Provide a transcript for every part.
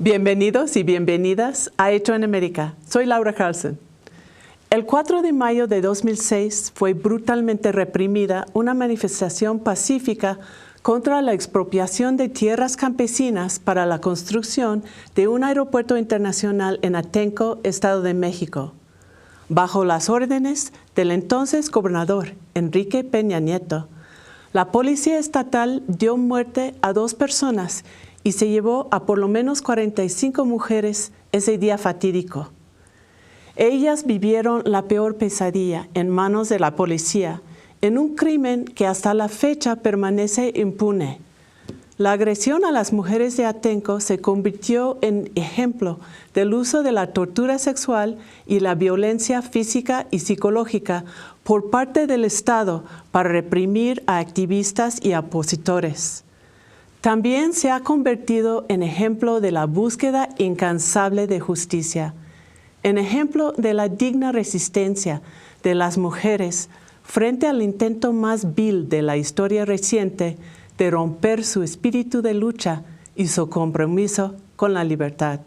Bienvenidos y bienvenidas a Hecho en América. Soy Laura Carlson. El 4 de mayo de 2006 fue brutalmente reprimida una manifestación pacífica contra la expropiación de tierras campesinas para la construcción de un aeropuerto internacional en Atenco, Estado de México, bajo las órdenes del entonces gobernador Enrique Peña Nieto. La policía estatal dio muerte a 2 personas y se llevó a por lo menos 45 mujeres ese día fatídico. Ellas vivieron la peor pesadilla en manos de la policía, en un crimen que hasta la fecha permanece impune. La agresión a las mujeres de Atenco se convirtió en ejemplo del uso de la tortura sexual y la violencia física y psicológica por parte del Estado para reprimir a activistas y opositores. También se ha convertido en ejemplo de la búsqueda incansable de justicia, en ejemplo de la digna resistencia de las mujeres frente al intento más vil de la historia reciente de romper su espíritu de lucha y su compromiso con la libertad.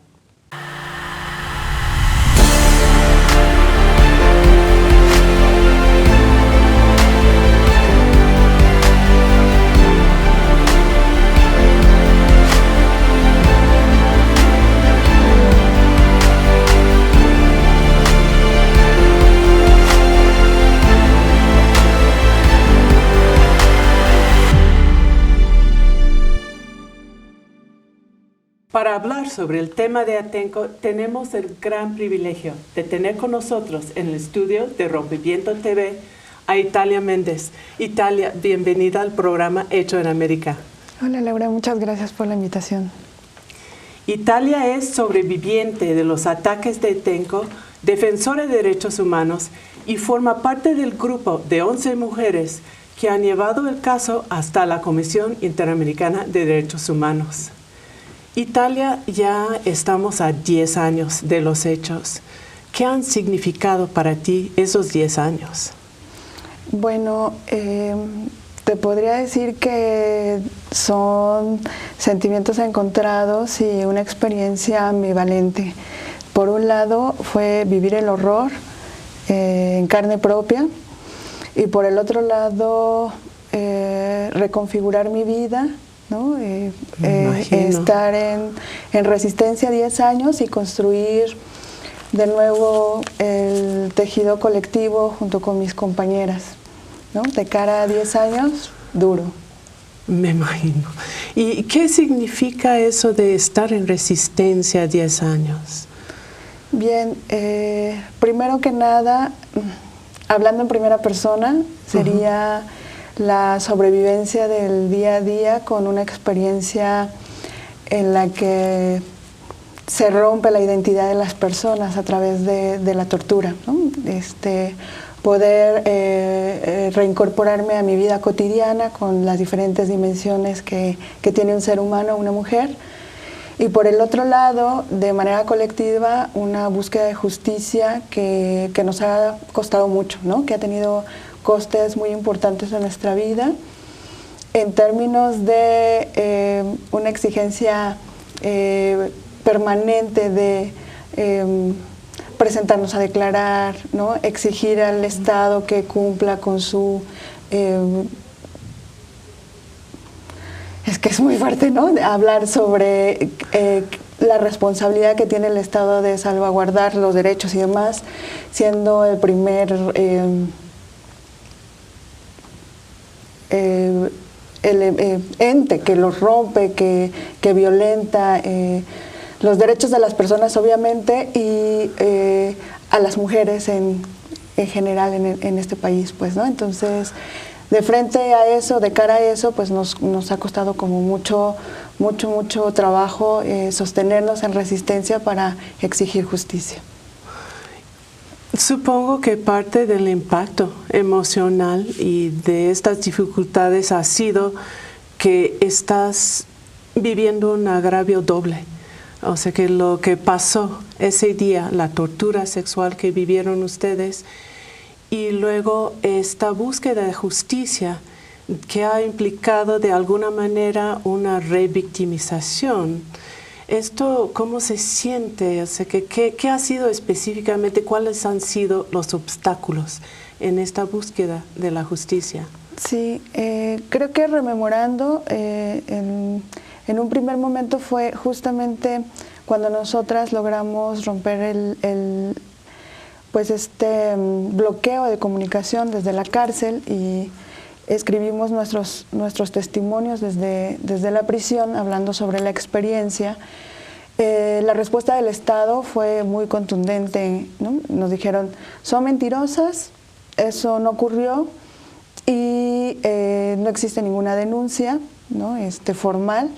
Para hablar sobre el tema de Atenco, tenemos el gran privilegio de tener con nosotros en el estudio de Rompeviento TV a Italia Méndez. Italia, bienvenida al programa Hecho en América. Hola Laura, muchas gracias por la invitación. Italia es sobreviviente de los ataques de Atenco, defensora de derechos humanos y forma parte del grupo de 11 mujeres que han llevado el caso hasta la Comisión Interamericana de Derechos Humanos. Italia, ya estamos a 10 años de los hechos. ¿Qué han significado para ti esos 10 años? Bueno, te podría decir que son sentimientos encontrados y una experiencia ambivalente. Por un lado fue vivir el horror en carne propia y por el otro lado reconfigurar mi vida, ¿no? Estar en resistencia 10 años y construir de nuevo el tejido colectivo junto con mis compañeras, ¿no? De cara a 10 años, duro. Me imagino. ¿Y qué significa eso de estar en resistencia 10 años? Bien, primero que nada, hablando en primera persona, sería la sobrevivencia del día a día con una experiencia en la que se rompe la identidad de las personas a través de la tortura, ¿no? Poder reincorporarme a mi vida cotidiana con las diferentes dimensiones que tiene un ser humano, una mujer, y por el otro lado, de manera colectiva, una búsqueda de justicia que nos ha costado mucho, ¿no? Que ha tenido costes muy importantes en nuestra vida, en términos de una exigencia permanente de presentarnos a declarar, ¿no? Exigir al Estado que cumpla con su... es que es muy fuerte, ¿no? Hablar sobre la responsabilidad que tiene el Estado de salvaguardar los derechos y demás, siendo el primer... ente que los rompe, que violenta los derechos de las personas, obviamente, y a las mujeres en general en este país, pues, ¿no? Entonces, de frente a eso, de cara a eso, pues nos ha costado como mucho trabajo sostenernos en resistencia para exigir justicia. Supongo que parte del impacto emocional y de estas dificultades ha sido que estás viviendo un agravio doble. O sea, que lo que pasó ese día, la tortura sexual que vivieron ustedes, y luego esta búsqueda de justicia que ha implicado de alguna manera una revictimización ¿Esto cómo se siente? O sea, ¿qué ha sido específicamente? ¿Cuáles han sido los obstáculos en esta búsqueda de la justicia? Sí, creo que rememorando, en un primer momento fue justamente cuando nosotras logramos romper pues bloqueo de comunicación desde la cárcel y escribimos nuestros testimonios desde la prisión, hablando sobre la experiencia. La respuesta del Estado fue muy contundente, ¿no? Nos dijeron, son mentirosas, eso no ocurrió y no existe ninguna denuncia, ¿no? formal.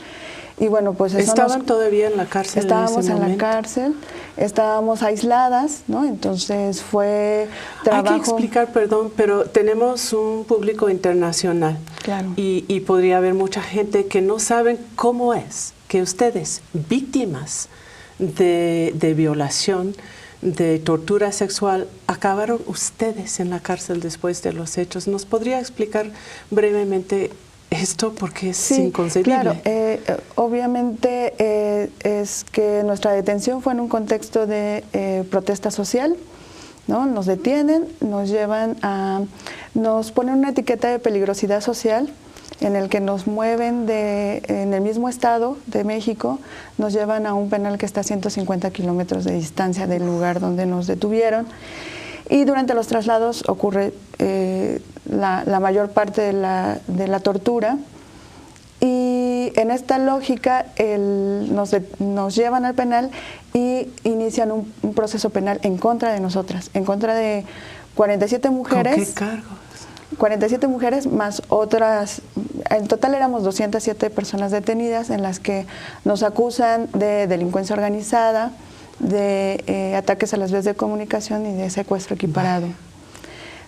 Y bueno, pues eso ¿Estaban todavía en la cárcel? Estábamos en la cárcel, estábamos aisladas, ¿no? Entonces fue trabajo. Hay que explicar, perdón, pero tenemos un público internacional. Claro. Y podría haber mucha gente que no saben cómo es que ustedes, víctimas de violación, de tortura sexual, acabaron ustedes en la cárcel después de los hechos. ¿Nos podría explicar brevemente esto? Porque es inconcebible. Claro, obviamente es que nuestra detención fue en un contexto de protesta social, ¿no? Nos detienen, nos ponen una etiqueta de peligrosidad social en el que nos mueven en el mismo estado de México, nos llevan a un penal que está a 150 kilómetros de distancia del lugar donde nos detuvieron. Y durante los traslados ocurre la mayor parte de la tortura. Y en esta lógica nos llevan al penal y inician un proceso penal en contra de nosotras, en contra de 47 mujeres. ¿Con qué cargos? 47 mujeres más otras, en total éramos 207 personas detenidas, en las que nos acusan de delincuencia organizada, de ataques a las vías de comunicación y de secuestro equiparado,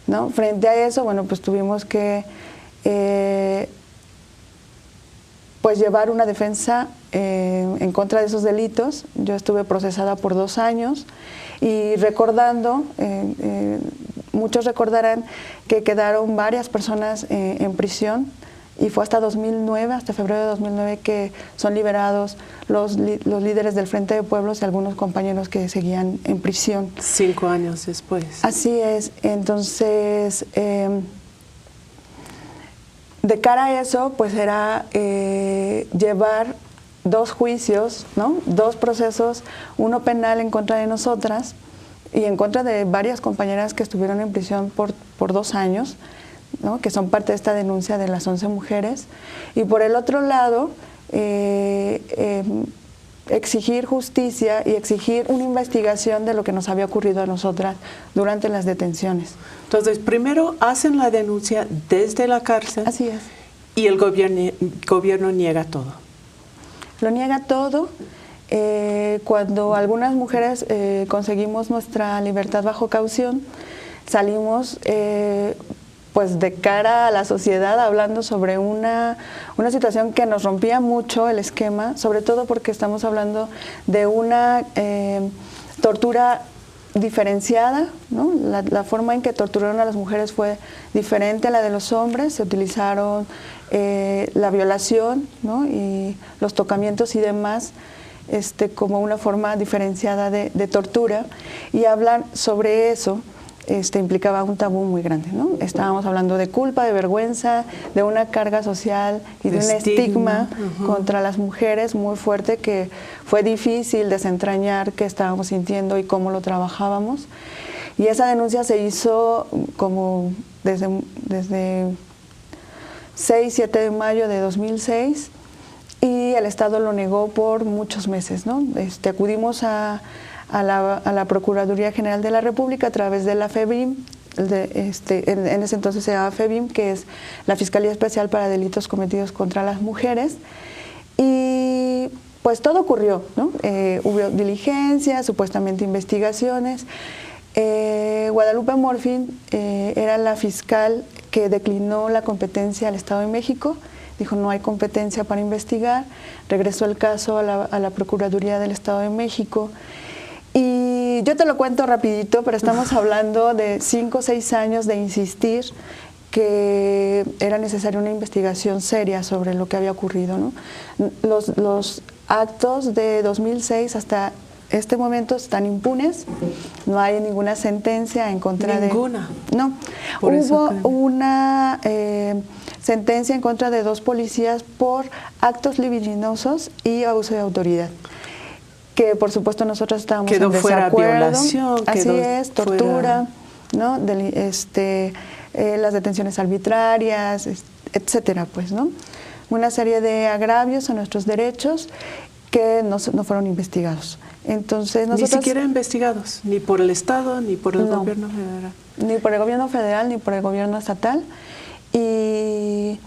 ¿no? Frente a eso, bueno, pues tuvimos que pues llevar una defensa en contra de esos delitos. Yo estuve procesada por 2 años y recordando, muchos recordarán que quedaron varias personas en prisión y fue hasta 2009, hasta febrero de 2009, que son liberados los líderes del Frente de Pueblos y algunos compañeros que seguían en prisión. 5 años después. Así es. Entonces, de cara a eso, pues era llevar 2 juicios, ¿no? 2 procesos, uno penal en contra de nosotras y en contra de varias compañeras que estuvieron en prisión por 2 años, ¿no? Que son parte de esta denuncia de las 11 mujeres. Y por el otro lado, exigir justicia y exigir una investigación de lo que nos había ocurrido a nosotras durante las detenciones. Entonces, primero hacen la denuncia desde la cárcel. Así es. Y el gobierno niega todo. Lo niega todo. Cuando algunas mujeres conseguimos nuestra libertad bajo caución, salimos pues de cara a la sociedad hablando sobre una situación que nos rompía mucho el esquema, sobre todo porque estamos hablando de una tortura diferenciada, ¿no? La forma en que torturaron a las mujeres fue diferente a la de los hombres. Se utilizaron la violación, ¿no? Y los tocamientos y demás como una forma diferenciada de tortura, y hablar sobre eso implicaba un tabú muy grande, ¿no? Estábamos hablando de culpa, de vergüenza, de una carga social y de un estigma contra las mujeres muy fuerte, que fue difícil desentrañar qué estábamos sintiendo y cómo lo trabajábamos. Y esa denuncia se hizo como desde 6-7 de mayo de 2006 y el Estado lo negó por muchos meses, ¿no? Acudimos a la Procuraduría General de la República a través de la FEBIM, en ese entonces se llamaba FEBIM, que es la Fiscalía Especial para Delitos Cometidos contra las Mujeres, y pues todo ocurrió, ¿no? Hubo diligencias, supuestamente investigaciones. Guadalupe Morfín era la fiscal que declinó la competencia al Estado de México, dijo no hay competencia para investigar, regresó el caso a la Procuraduría del Estado de México. Y yo te lo cuento rapidito, pero estamos hablando de 5 o 6 años de insistir que era necesaria una investigación seria sobre lo que había ocurrido, ¿no? Los actos de 2006 hasta este momento están impunes, no hay ninguna sentencia en contra ¿Ninguna? No, hubo una sentencia en contra de 2 policías por actos libidinosos y abuso de autoridad, que por supuesto nosotros estábamos quedó en desacuerdo. Fuera violación, así es, tortura, fuera... ¿no? Las detenciones arbitrarias, etcétera, pues, ¿no? Una serie de agravios a nuestros derechos que no fueron investigados. Entonces, ni siquiera investigados, ni por el Estado, ni por el gobierno federal. Ni por el gobierno federal, ni por el gobierno estatal. Y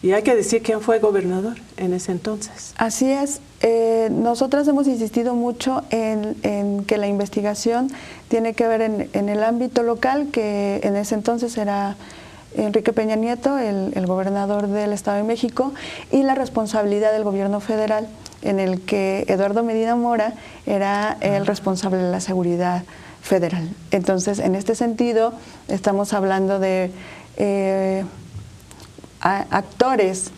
hay que decir quién fue gobernador en ese entonces. Así es. Nosotras hemos insistido mucho en que la investigación tiene que ver en el ámbito local, que en ese entonces era Enrique Peña Nieto, el gobernador del Estado de México, y la responsabilidad del gobierno federal, en el que Eduardo Medina Mora era el responsable de la seguridad federal. Entonces, en este sentido, estamos hablando de actores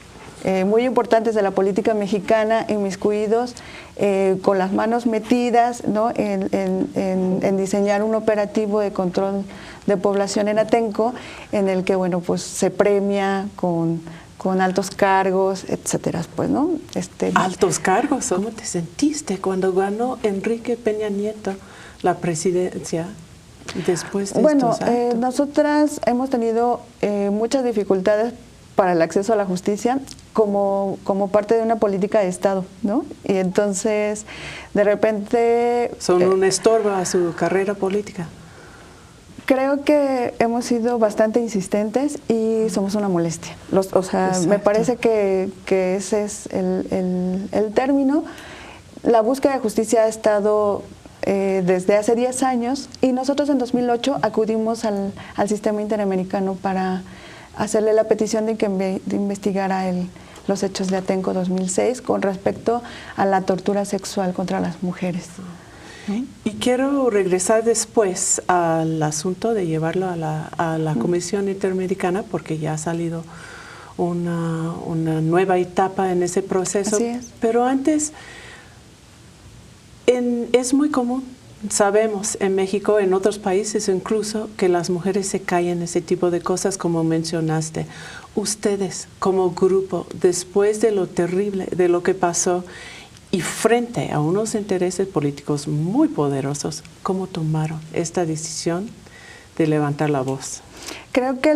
muy importantes de la política mexicana inmiscuidos, con las manos metidas, ¿no? en diseñar un operativo de control de población en Atenco, en el que pues se premia con altos cargos, etcétera, pues, ¿no? ¿Altos cargos? ¿Cómo te sentiste cuando ganó Enrique Peña Nieto la presidencia después de estos actos? Nosotras hemos tenido muchas dificultades para el acceso a la justicia como parte de una política de Estado, ¿no? Y entonces, de repente... Son un estorbo a su carrera política. Creo que hemos sido bastante insistentes y somos una molestia. Exacto. Me parece que ese es el término. La búsqueda de justicia ha estado desde hace 10 años y nosotros en 2008 acudimos al Sistema Interamericano para hacerle la petición de que investigara los hechos de Atenco 2006 con respecto a la tortura sexual contra las mujeres. Y quiero regresar después al asunto de llevarlo a la Comisión Interamericana, porque ya ha salido una nueva etapa en ese proceso. Así es. Pero antes, es muy común, sabemos en México, en otros países incluso, que las mujeres se callan ese tipo de cosas como mencionaste. Ustedes como grupo, después de lo terrible, de lo que pasó, y frente a unos intereses políticos muy poderosos, ¿cómo tomaron esta decisión de levantar la voz? Creo que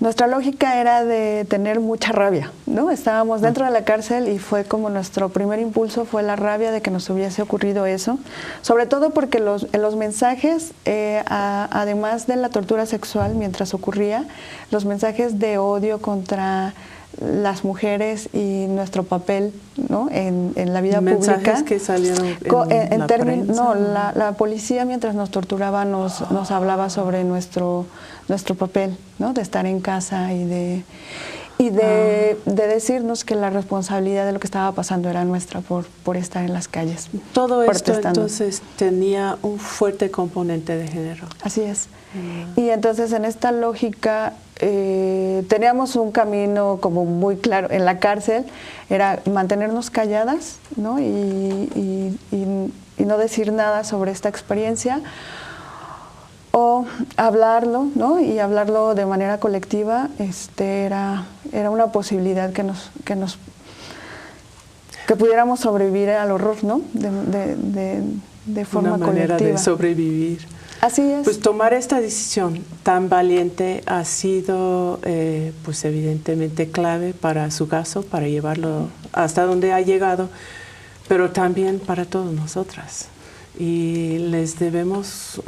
nuestra lógica era de tener mucha rabia, ¿no? Estábamos dentro de la cárcel y fue como nuestro primer impulso fue la rabia de que nos hubiese ocurrido eso, sobre todo porque los mensajes, además de la tortura sexual mientras ocurría, los mensajes de odio contra las mujeres y nuestro papel, ¿no? en la vida pública. Mensajes que salieron en la prensa. No, la policía mientras nos torturaba nos hablaba sobre nuestro papel, ¿no? De estar en casa y de decirnos que la responsabilidad de lo que estaba pasando era nuestra por estar en las calles. Todo esto entonces tenía un fuerte componente de género. Así es. Y entonces en esta lógica teníamos un camino como muy claro en la cárcel, era mantenernos calladas, ¿no? y no decir nada sobre esta experiencia, o hablarlo, ¿no? Y hablarlo de manera colectiva, era una posibilidad que pudiéramos sobrevivir al horror, ¿no? De forma una manera colectiva. De sobrevivir. Así es. Pues tomar esta decisión tan valiente ha sido, pues evidentemente clave para su caso, para llevarlo hasta donde ha llegado, pero también para todas nosotras. Y les debemos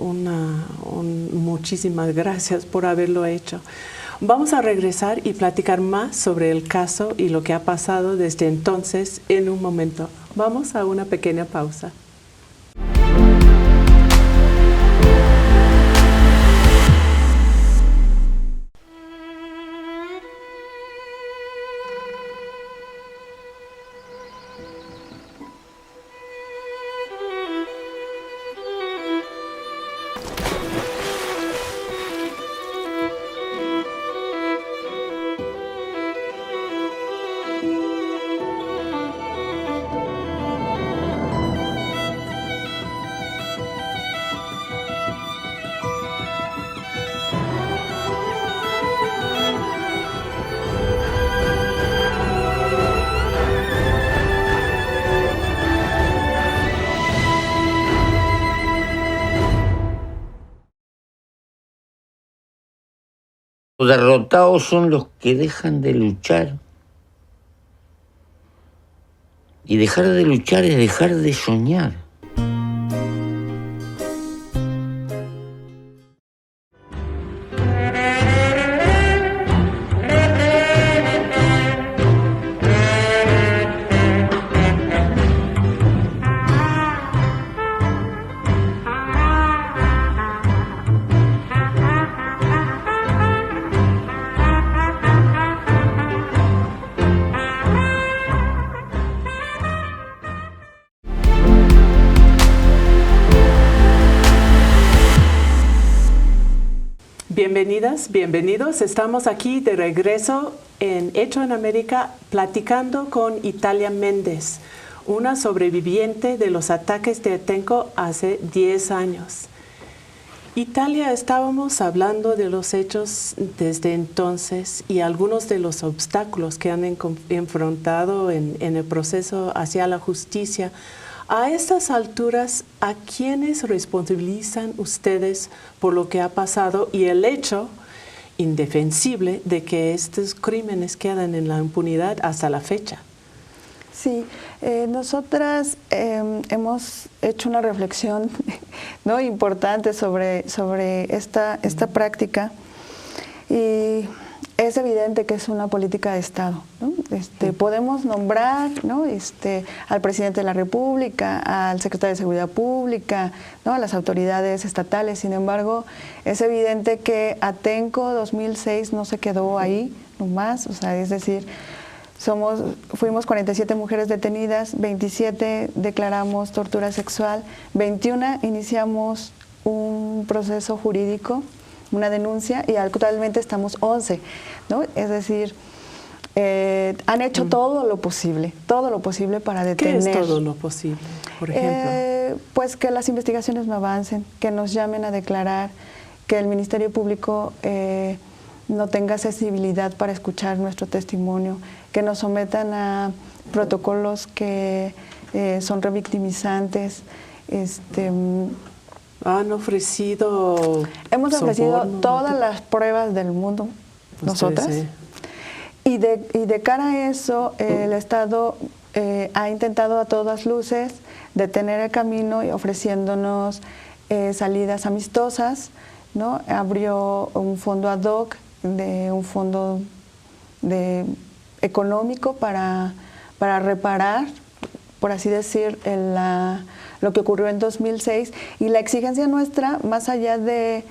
muchísimas gracias por haberlo hecho. Vamos a regresar y platicar más sobre el caso y lo que ha pasado desde entonces en un momento. Vamos a una pequeña pausa. Los derrotados son los que dejan de luchar. Y dejar de luchar es dejar de soñar. Bienvenidas, bienvenidos. Estamos aquí de regreso en Hecho en América platicando con Italia Méndez, una sobreviviente de los ataques de Atenco hace 10 años. Italia, estábamos hablando de los hechos desde entonces y algunos de los obstáculos que han enfrentado en el proceso hacia la justicia. A estas alturas, ¿a quiénes responsabilizan ustedes por lo que ha pasado y el hecho indefensible de que estos crímenes quedan en la impunidad hasta la fecha? Sí, nosotras hemos hecho una reflexión ¿no? importante sobre esta práctica y es evidente que es una política de Estado, ¿no? Podemos nombrar, ¿no? al presidente de la República, al secretario de Seguridad Pública, ¿no? a las autoridades estatales. Sin embargo, es evidente que Atenco 2006 no se quedó ahí nomás, o sea, es decir, fuimos 47 mujeres detenidas, 27 declaramos tortura sexual, 21 iniciamos un proceso jurídico, una denuncia, y actualmente estamos 11, ¿no? Es decir, han hecho todo lo posible para detener. ¿Qué es todo lo posible, por ejemplo? Pues que las investigaciones no avancen, que nos llamen a declarar, que el Ministerio Público no tenga accesibilidad para escuchar nuestro testimonio, que nos sometan a protocolos que son revictimizantes. Han ofrecido Hemos ofrecido soborno, todas las pruebas del mundo, nosotras. Sí. Y de cara a eso, el Estado ha intentado a todas luces detener el camino y ofreciéndonos salidas amistosas, ¿no? Abrió un fondo ad hoc, un fondo económico para reparar, por así decir, lo que ocurrió en 2006, y la exigencia nuestra, más allá de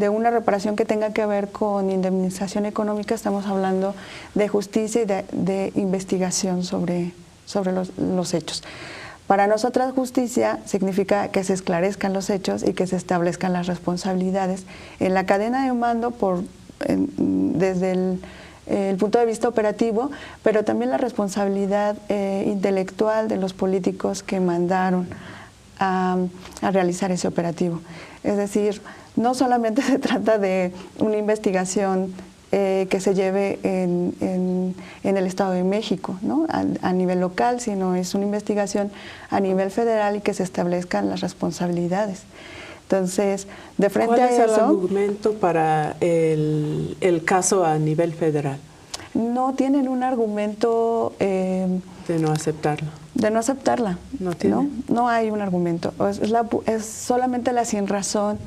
una reparación que tenga que ver con indemnización económica, estamos hablando de justicia y de investigación sobre los hechos. Para nosotras justicia significa que se esclarezcan los hechos y que se establezcan las responsabilidades en la cadena de mando desde el punto de vista operativo, pero también la responsabilidad intelectual de los políticos que mandaron a realizar ese operativo. Es decir, no solamente se trata de una investigación que se lleve en el Estado de México, ¿no? a nivel local, sino es una investigación a nivel federal y que se establezcan las responsabilidades. Entonces, de frente a eso... ¿Cuál es el argumento para el caso a nivel federal? No tienen un argumento... de no aceptarlo. De no aceptarla. No tiene. No hay un argumento. Es solamente la sinrazón,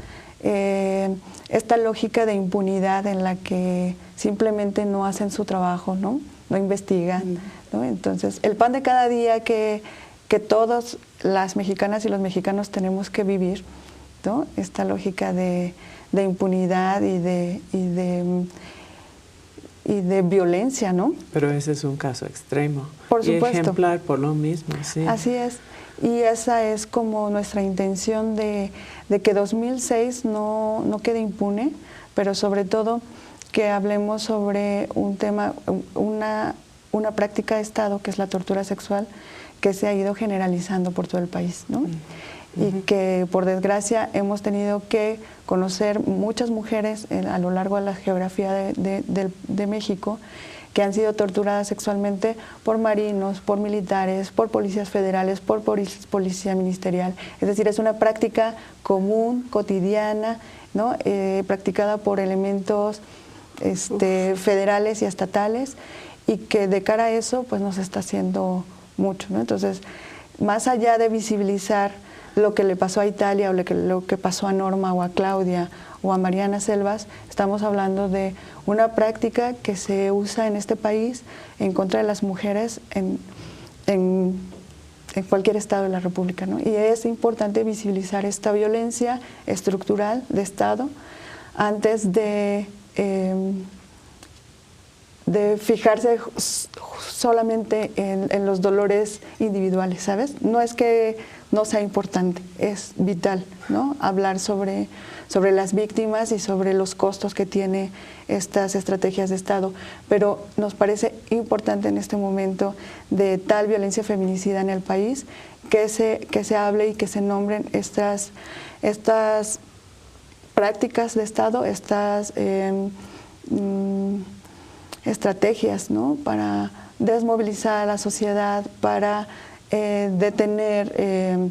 esta lógica de impunidad en la que simplemente no hacen su trabajo, ¿no? No investigan, ¿no? Entonces, el pan de cada día que todas las mexicanas y los mexicanos tenemos que vivir, ¿no? Esta lógica de impunidad y de violencia, ¿no? Pero ese es un caso extremo. Por supuesto. Y ejemplar por lo mismo, sí. Así es. Y esa es como nuestra intención de que 2006 no quede impune, pero sobre todo que hablemos sobre un tema, una práctica de Estado, que es la tortura sexual, que se ha ido generalizando por todo el país, ¿no? Y que por desgracia hemos tenido que conocer muchas mujeres a lo largo de la geografía de México que han sido torturadas sexualmente por marinos, por militares, por policías federales, por policía ministerial. Es decir, es una práctica común, cotidiana, ¿no? Practicada por elementos federales y estatales, y que de cara a eso pues no se está haciendo mucho, ¿no? Entonces, más allá de visibilizar lo que le pasó a Italia o lo que pasó a Norma o a Claudia o a Mariana Selvas, estamos hablando de una práctica que se usa en este país en contra de las mujeres en cualquier estado de la República, ¿no? Y es importante visibilizar esta violencia estructural de Estado antes de fijarse solamente en los dolores individuales, ¿sabes? No es que no sea importante, es vital, ¿no? Hablar sobre las víctimas y sobre los costos que tiene estas estrategias de Estado, pero nos parece importante en este momento de tal violencia feminicida en el país que se hable y que se nombren estas prácticas de Estado, estas estrategias, ¿no? Para desmovilizar a la sociedad, para detener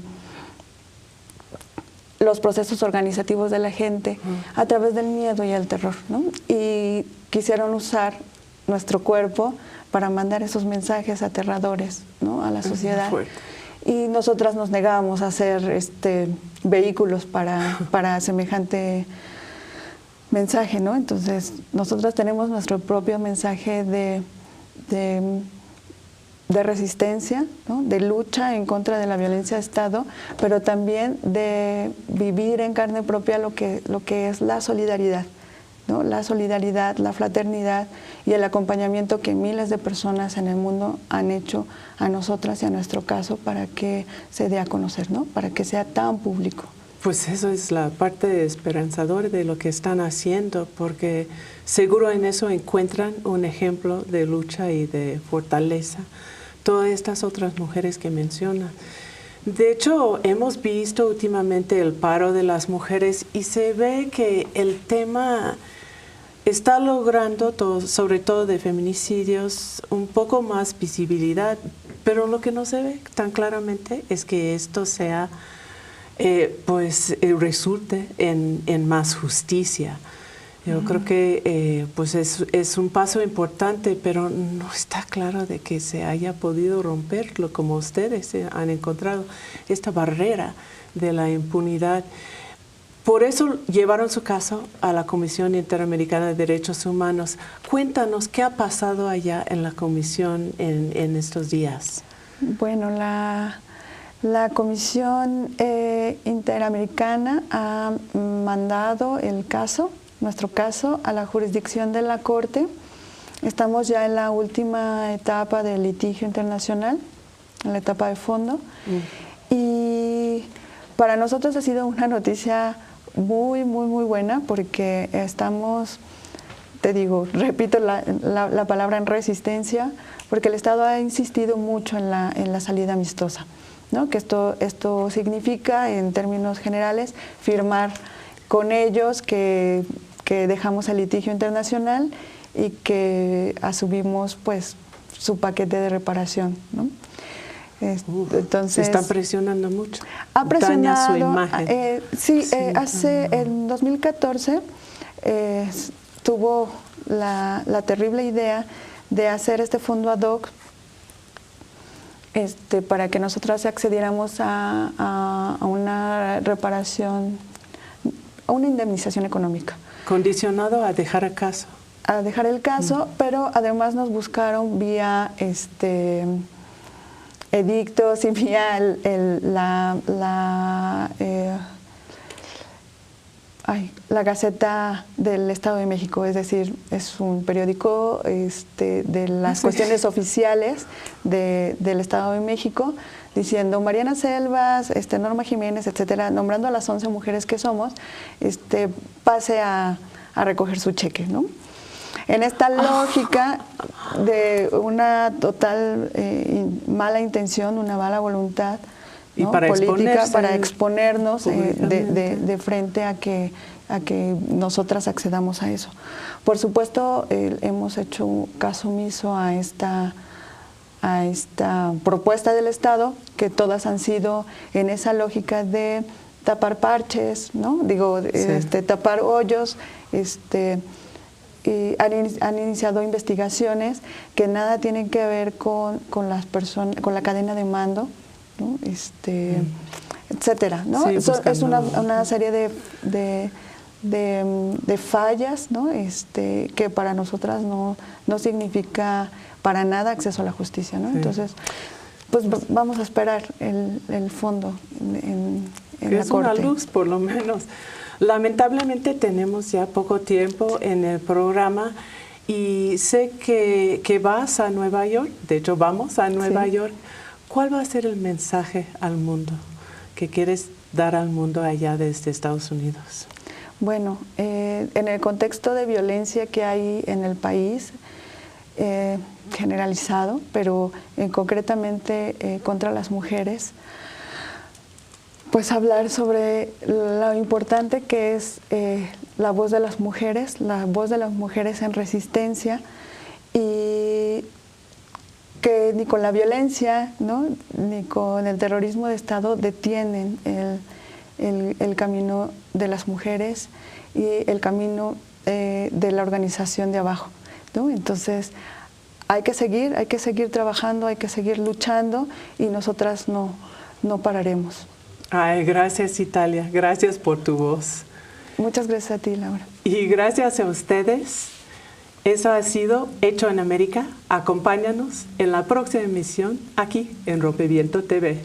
los procesos organizativos de la gente a través del miedo y el terror, ¿no? Y quisieron usar nuestro cuerpo para mandar esos mensajes aterradores, ¿no? A la sociedad. Y nosotras nos negábamos a ser vehículos para semejante mensaje, ¿no? Entonces, nosotras tenemos nuestro propio mensaje de resistencia, ¿no? De lucha en contra de la violencia de Estado, pero también de vivir en carne propia lo que es la solidaridad, ¿no? La solidaridad, la fraternidad y el acompañamiento que miles de personas en el mundo han hecho a nosotras y a nuestro caso para que se dé a conocer, ¿no? Para que sea tan público. Pues eso es la parte esperanzadora de lo que están haciendo, porque seguro en eso encuentran un ejemplo de lucha y de fortaleza. Todas estas otras mujeres que mencionan. De hecho, hemos visto últimamente el paro de las mujeres y se ve que el tema está logrando, sobre todo de feminicidios, un poco más visibilidad, pero lo que no se ve tan claramente es que esto sea, resulte en más justicia. Yo creo que es un paso importante, pero no está claro de que se haya podido romperlo como ustedes han encontrado, esta barrera de la impunidad. Por eso llevaron su caso a la Comisión Interamericana de Derechos Humanos. Cuéntanos, ¿qué ha pasado allá en la comisión en estos días? Bueno, la Comisión Interamericana ha mandado nuestro caso, a la jurisdicción de la Corte. Estamos ya en la última etapa del litigio internacional, en la etapa de fondo. Y para nosotros ha sido una noticia muy, muy, muy buena porque estamos, te digo, repito la palabra en resistencia, porque el Estado ha insistido mucho en la salida amistosa, ¿no? Que esto significa, en términos generales, firmar con ellos que dejamos el litigio internacional y que asumimos pues su paquete de reparación, ¿no? Entonces están presionando mucho. Ha presionado, daña su imagen. Sí. En 2014 tuvo la terrible idea de hacer este fondo ad hoc para que nosotras accediéramos a una reparación, a una indemnización económica. Condicionado a dejar el caso. A dejar el caso, pero además nos buscaron vía edictos y vía la Gaceta del Estado de México, es decir, es un periódico de las cuestiones oficiales del Estado de México, diciendo Mariana Selvas, Norma Jiménez, etcétera, nombrando a las 11 mujeres que somos, pase a recoger su cheque, ¿no? En esta lógica de una total mala intención, una mala voluntad, ¿no? Y para política, para exponernos de frente a que nosotras accedamos a eso. Por supuesto, hemos hecho caso omiso a esta propuesta del Estado, que todas han sido en esa lógica de tapar parches, ¿no? Digo, tapar hoyos, han iniciado investigaciones que nada tienen que ver con la cadena de mando, ¿no? Etcétera, ¿no? Sí, Es una serie de fallas, ¿no? Que para nosotras no significa para nada acceso a la justicia, ¿no? Sí. Entonces, pues vamos a esperar el fondo en la corte. Es una luz, por lo menos. Lamentablemente tenemos ya poco tiempo en el programa y sé que vas a Nueva York, de hecho vamos a Nueva York. ¿Cuál va a ser el mensaje al mundo que quieres dar al mundo allá desde Estados Unidos? Bueno, en el contexto de violencia que hay en el país, generalizado, pero concretamente contra las mujeres, pues hablar sobre lo importante que es la voz de las mujeres en resistencia, y que ni con la violencia, ¿no?, ni con el terrorismo de Estado detienen el camino de las mujeres y el camino de la organización de abajo, ¿no? Entonces hay que seguir trabajando, hay que seguir luchando, y nosotras no pararemos. Ay, gracias, Italia, gracias por tu voz. Muchas gracias a ti, Laura. Y gracias a ustedes. Eso ha sido Hecho en América. Acompáñanos en la próxima emisión aquí en Rompeviento TV.